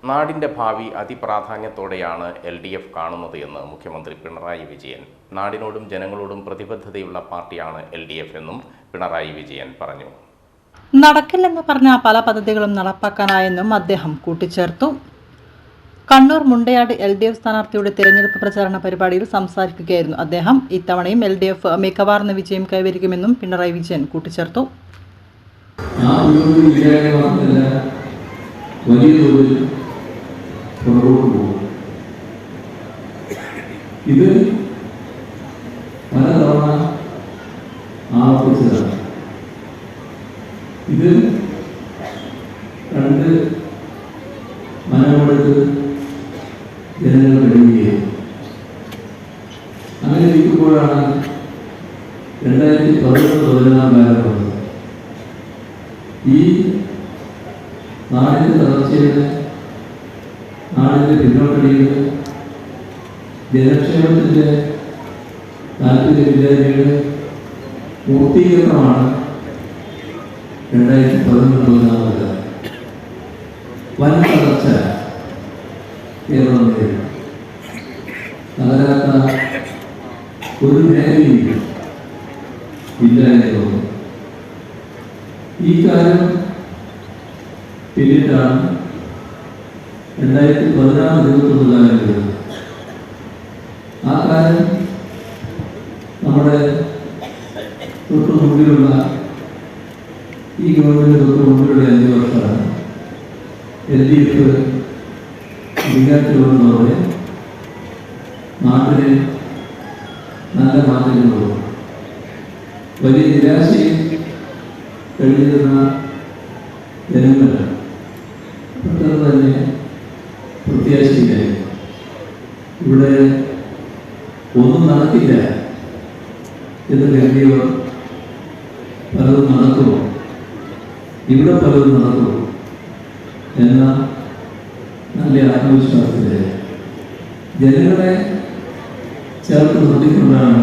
നാടിൻ്റെ ഭാവി അതിപ്രാധാന്യത്തോടെയാണ് LDF കാണുന്നത് എന്ന് മുഖ്യമന്ത്രി പിണറായി വിജയൻ. നാടിനോടും ജനങ്ങളോടും പ്രതിബദ്ധതയുള്ള പാർട്ടിയാണ് LDF എന്നും പിണറായി വിജയൻ പറഞ്ഞു. നടക്കില്ലെന്ന് പറഞ്ഞ പല പദ്ധതികളും നടപ്പാക്കാനായെന്നും അദ്ദേഹം കൂട്ടിച്ചേർത്തു. കണ്ണൂർ മുണ്ടയാട് LDF സ്ഥാനാർത്ഥിയുടെ തിരഞ്ഞെടുപ്പ് പ്രചാരണ പരിപാടിയിൽ സംസാരിക്കുകയായിരുന്നു അദ്ദേഹം. ഇത്തവണയും LDF മികവാർന്ന വിജയം കൈവരിക്കുമെന്നും പിണറായി വിജയൻ കൂട്ടിച്ചേർത്തു. ഇത് പലതവണ ആവർത്തിച്ചതാണ്. ഇത് രണ്ട് മനമെടുത്ത് ജനങ്ങൾ കഴിയുകയും അങ്ങനെ ഇരിക്കുമ്പോഴാണ് 2011-14 കാലഘട്ടം ഈ നാടിൻ്റെ തളർച്ചയുടെ, നാടിൻ്റെ പിന്നോട്ടടിയുടെ, ജനക്ഷേമത്തിൻ്റെ താല്പര്യമില്ലായ്മയുടെ പൂർത്തീകരണമാണ് 2011-14 വൻ തളർച്ച കേരളം നേരിടും. തകരാത്ത ഒരു മേഖലയും ഇല്ല എന്ന് തോന്നുന്നു. ഈ കാര്യം പിന്നീടാണ് 2016-21 കാലം വരുന്നത്. ആ കാലം നമ്മുടെ തൊട്ടു മുമ്പിലുള്ള ഈ ഗവൺമെൻറ് തൊട്ടു മുമ്പിലുള്ള 5 വർഷമാണ്. LDF അധികാരത്തിൽ വന്നതോടെ നാട്ടിന് നല്ല മാറ്റങ്ങളും വലിയ നിരാശയിൽ കഴിഞ്ഞിരുന്ന ജനങ്ങൾ പെട്ടെന്ന് തന്നെ പ്രത്യാശയിലായി. ഇവിടെ ഒന്നും നടക്കില്ല എന്ന് കരുതിയവർ പലതും നടക്കുമോ, ഇവിടെ പലതും നടക്കുമോ എന്ന നല്ല ആത്മവിശ്വാസത്തിലെ ജനങ്ങളെ ചേർത്ത് നിർത്തിക്കൊണ്ടാണ്